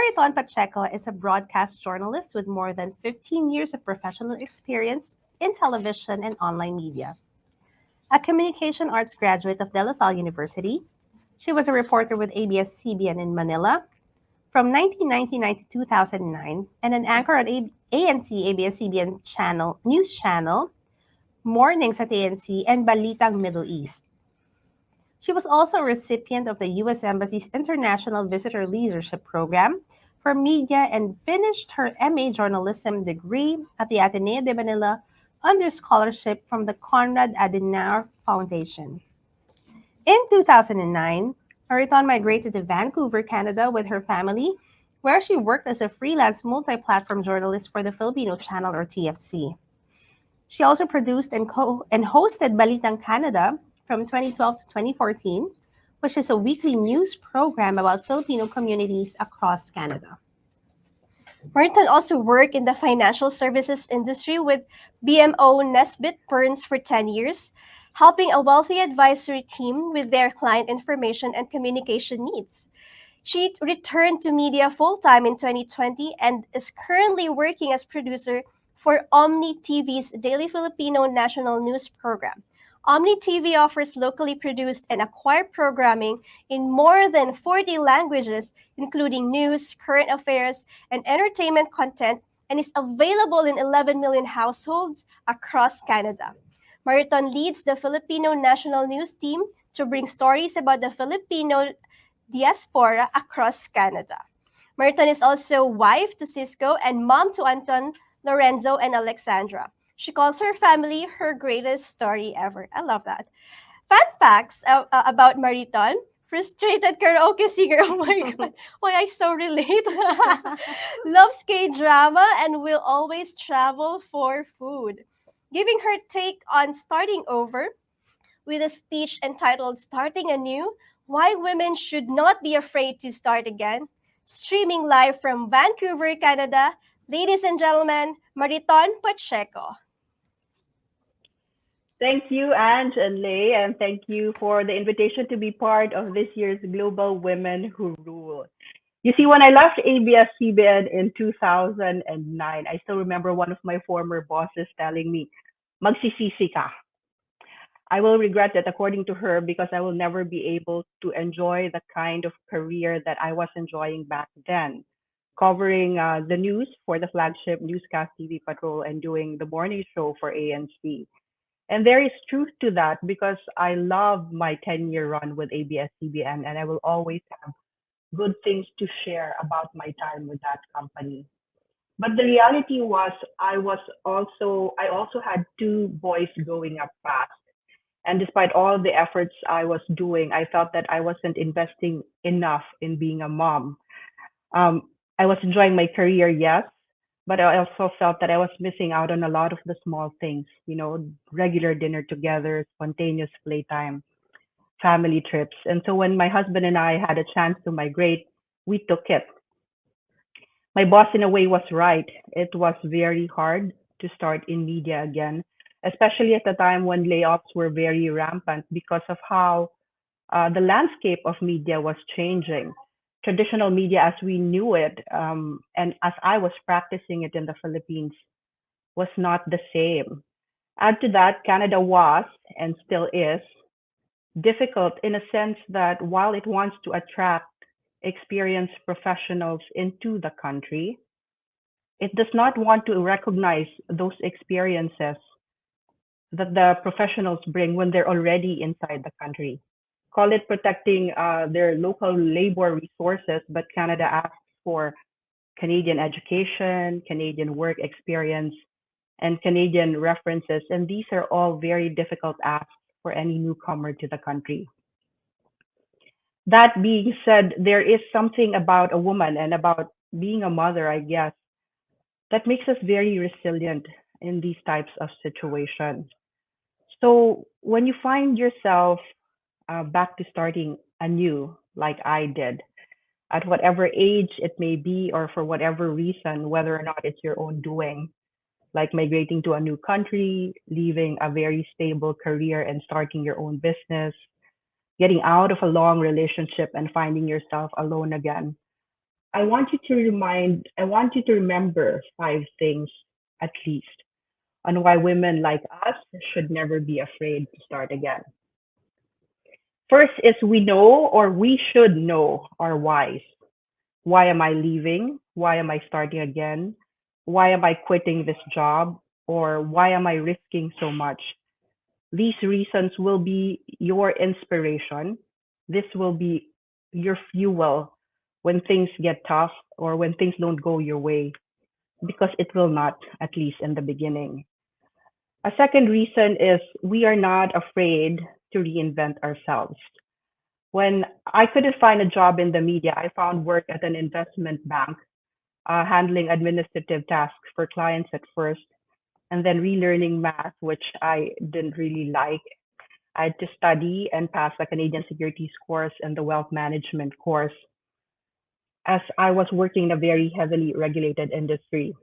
Marieton Pacheco is a broadcast journalist with more than 15 years of professional experience in television and online media. A communication arts graduate of De La Salle University, she was a reporter with ABS-CBN in Manila from 1999 to 2009 and an anchor on ANC ABS-CBN channel, news channel, Mornings at ANC, and Balitang Middle East. She was also a recipient of the U.S. Embassy's International Visitor Leadership Program for Media and finished her MA Journalism degree at the Ateneo de Manila under scholarship from the Konrad Adenauer Foundation. In 2009, Mariton migrated to Vancouver, Canada with her family, where she worked as a freelance multi-platform journalist for the Filipino Channel or TFC. She also produced and hosted Balitang Canada from 2012 to 2014, which is a weekly news program about Filipino communities across Canada. Martin also worked in the financial services industry with BMO Nesbitt Burns for 10 years, helping a wealthy advisory team with their client information and communication needs. She returned to media full-time in 2020 and is currently working as producer for Omni TV's Daily Filipino National News Program. Omni TV offers locally produced and acquired programming in more than 40 languages, including news, current affairs, and entertainment content, and is available in 11 million households across Canada. Marieton leads the Filipino National News Team to bring stories about the Filipino diaspora across Canada. Marieton is also wife to Cisco and mom to Anton, Lorenzo, and Alexandra. She calls her family her greatest story ever. I love that. Fun facts about Marieton. Frustrated karaoke singer. Oh my God. Why I so relate. Loves K-drama and will always travel for food. Giving her take on starting over with a speech entitled Starting Anew, Why Women Should Not Be Afraid to Start Again. Streaming live from Vancouver, Canada. Ladies and gentlemen, Marieton Pacheco. Thank you, Ange and Lay, and thank you for the invitation to be part of this year's Global Women Who Rule. You see, when I left ABS-CBN in 2009, I still remember one of my former bosses telling me, magsisisi ka. I will regret it, according to her, because I will never be able to enjoy the kind of career that I was enjoying back then, covering the news for the flagship newscast TV Patrol and doing the morning show for ANC. And there is truth to that because I love my 10-year run with ABS-CBN and I will always have good things to share about my time with that company. But the reality was I also had two boys growing up fast. And despite all the efforts I was doing, I felt that I wasn't investing enough in being a mom. I was enjoying my career, yes, but I also felt that I was missing out on a lot of the small things, regular dinner together, spontaneous playtime, family trips. And so when my husband and I had a chance to migrate, we took it. My boss, in a way, was right. It was very hard to start in media again, especially at the time when layoffs were very rampant because of how the landscape of media was changing. Traditional media as we knew it, and as I was practicing it in the Philippines, was not the same. Add to that, Canada was and still is difficult in a sense that while it wants to attract experienced professionals into the country, it does not want to recognize those experiences that the professionals bring when they're already inside the country. Call it protecting their local labor resources, but Canada asks for Canadian education, Canadian work experience, and Canadian references. And these are all very difficult asks for any newcomer to the country. That being said, there is something about a woman and about being a mother, I guess, that makes us very resilient in these types of situations. So when you find yourself back to starting anew, like I did, at whatever age it may be, or for whatever reason, whether or not it's your own doing, like migrating to a new country, leaving a very stable career and starting your own business, getting out of a long relationship and finding yourself alone again. I want you to remember five things at least on why women like us should never be afraid to start again. First is we know or we should know our whys. Why am I leaving? Why am I starting again? Why am I quitting this job? Or why am I risking so much? These reasons will be your inspiration. This will be your fuel when things get tough or when things don't go your way, because it will not, at least in the beginning. A second reason is we are not afraid to reinvent ourselves. When I couldn't find a job in the media, I found work at an investment bank, handling administrative tasks for clients at first, and then relearning math, which I didn't really like. I had to study and pass the Canadian Securities course and the Wealth Management course, as I was working in a very heavily regulated industry.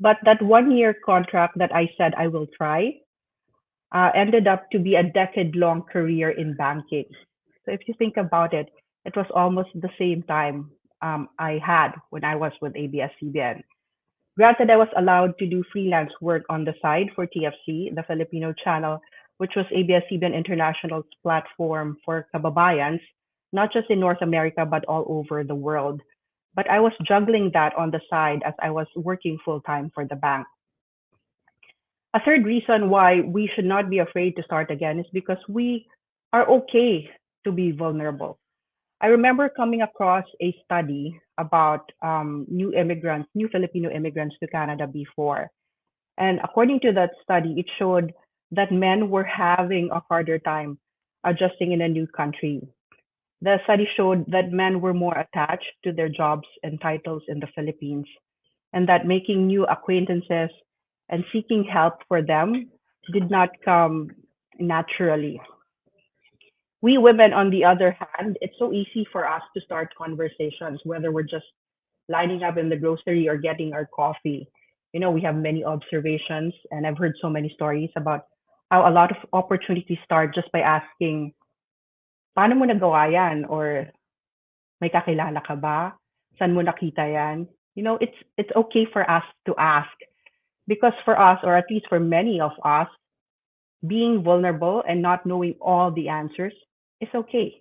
But that 1 year contract that I said I will try ended up to be a decade-long career in banking. So if you think about it, it was almost the same time I had when I was with ABS-CBN. Granted, I was allowed to do freelance work on the side for TFC, the Filipino channel, which was ABS-CBN International's platform for Kababayans, not just in North America, but all over the world. But I was juggling that on the side as I was working full time for the bank. A third reason why we should not be afraid to start again is because we are okay to be vulnerable. I remember coming across a study about new immigrants, new Filipino immigrants to Canada before. And according to that study, it showed that men were having a harder time adjusting in a new country. The study showed that men were more attached to their jobs and titles in the Philippines, and that making new acquaintances and seeking help for them did not come naturally. We women, on the other hand, it's so easy for us to start conversations, whether we're just lining up in the grocery or getting our coffee. You know, we have many observations, and I've heard so many stories about how a lot of opportunities start just by asking, paano mo nagawa yan? Or may kakilala ka ba? Saan mo nakita yan? You know, it's okay for us to ask, because for us, or at least for many of us, being vulnerable and not knowing all the answers is okay.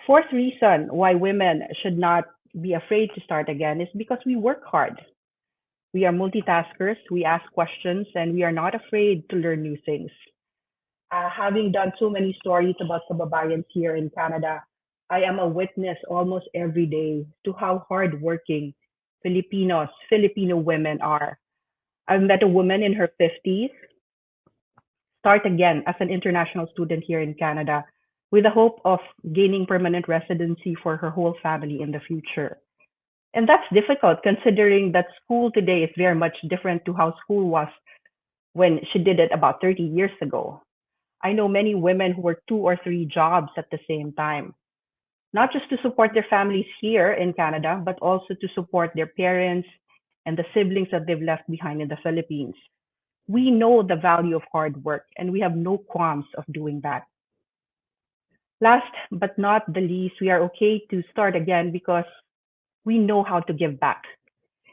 Fourth reason why women should not be afraid to start again is because we work hard. We are multitaskers, we ask questions, and we are not afraid to learn new things. Having done so many stories about kababayans here in Canada, I am a witness almost every day to how hardworking Filipino women are. I've met a woman in her 50s start again as an international student here in Canada with the hope of gaining permanent residency for her whole family in the future. And that's difficult considering that school today is very much different to how school was when she did it about 30 years ago. I know many women who work two or three jobs at the same time, not just to support their families here in Canada, but also to support their parents and the siblings that they've left behind in the Philippines. We know the value of hard work and we have no qualms of doing that. Last but not the least, we are okay to start again because we know how to give back.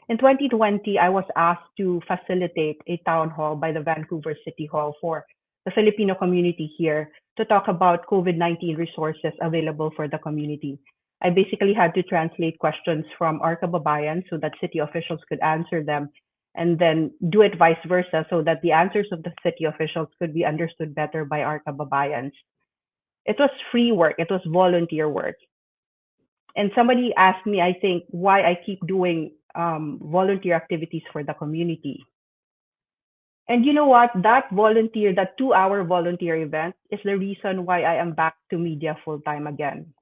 In 2020, I was asked to facilitate a town hall by the Vancouver City Hall for the Filipino community here to talk about COVID-19 resources available for the community. I basically had to translate questions from our kababayans so that city officials could answer them, and then do it vice versa so that the answers of the city officials could be understood better by our kababayans. It was free work, it was volunteer work. And somebody asked me, I think, why I keep doing volunteer activities for the community. And you know what? That 2 hour volunteer event is the reason why I am back to media full time again.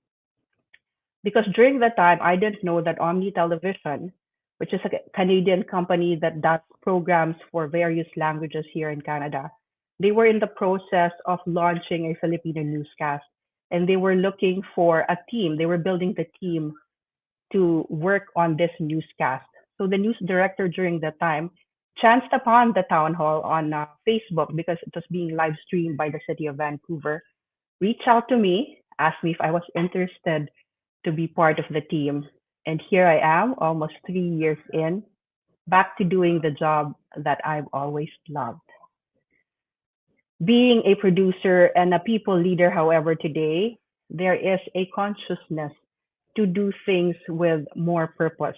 Because during that time, I didn't know that Omni Television, which is a Canadian company that does programs for various languages here in Canada, they were in the process of launching a Filipino newscast. And they were looking for a team. They were building the team to work on this newscast. So the news director during that time chanced upon the town hall on Facebook because it was being live streamed by the city of Vancouver, reached out to me, asked me if I was interested to be part of the team. And here I am, almost 3 years in, back to doing the job that I've always loved. Being a producer and a people leader, however, today, there is a consciousness to do things with more purpose.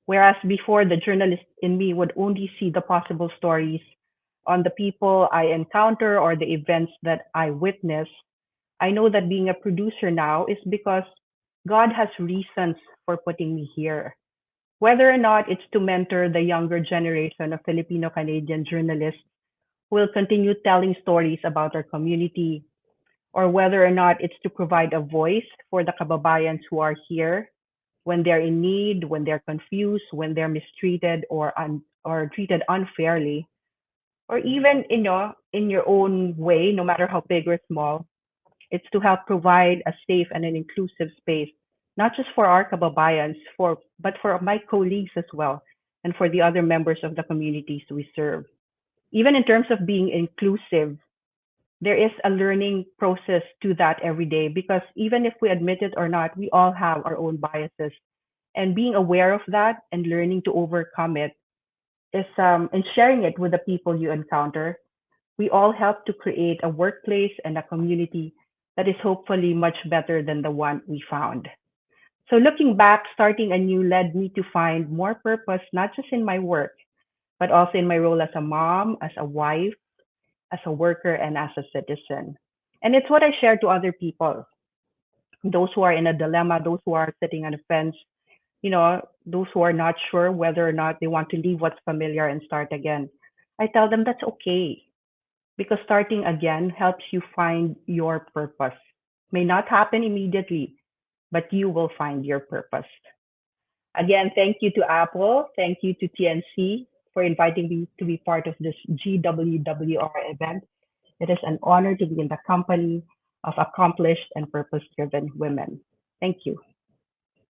Whereas before, the journalist in me would only see the possible stories on the people I encounter or the events that I witness, I know that being a producer now is because God has reasons for putting me here. Whether or not it's to mentor the younger generation of Filipino-Canadian journalists who will continue telling stories about our community, or whether or not it's to provide a voice for the Kababayans who are here when they're in need, when they're confused, when they're mistreated or treated unfairly, or even in your own way, no matter how big or small, it's to help provide a safe and an inclusive space, not just for our kababayans, but for my colleagues as well, and for the other members of the communities we serve. Even in terms of being inclusive, there is a learning process to that every day because even if we admit it or not, we all have our own biases. And being aware of that and learning to overcome it is and sharing it with the people you encounter, we all help to create a workplace and a community that is hopefully much better than the one we found. So looking back, starting anew led me to find more purpose, not just in my work, but also in my role as a mom, as a wife, as a worker, and as a citizen. And it's what I share to other people, those who are in a dilemma, those who are sitting on a fence, those who are not sure whether or not they want to leave what's familiar and start again. I tell them that's okay because starting again helps you find your purpose. May not happen immediately, but you will find your purpose. Again, thank you to Apple. Thank you to TNC for inviting me to be part of this GWWR event. It is an honor to be in the company of accomplished and purpose driven women. Thank you.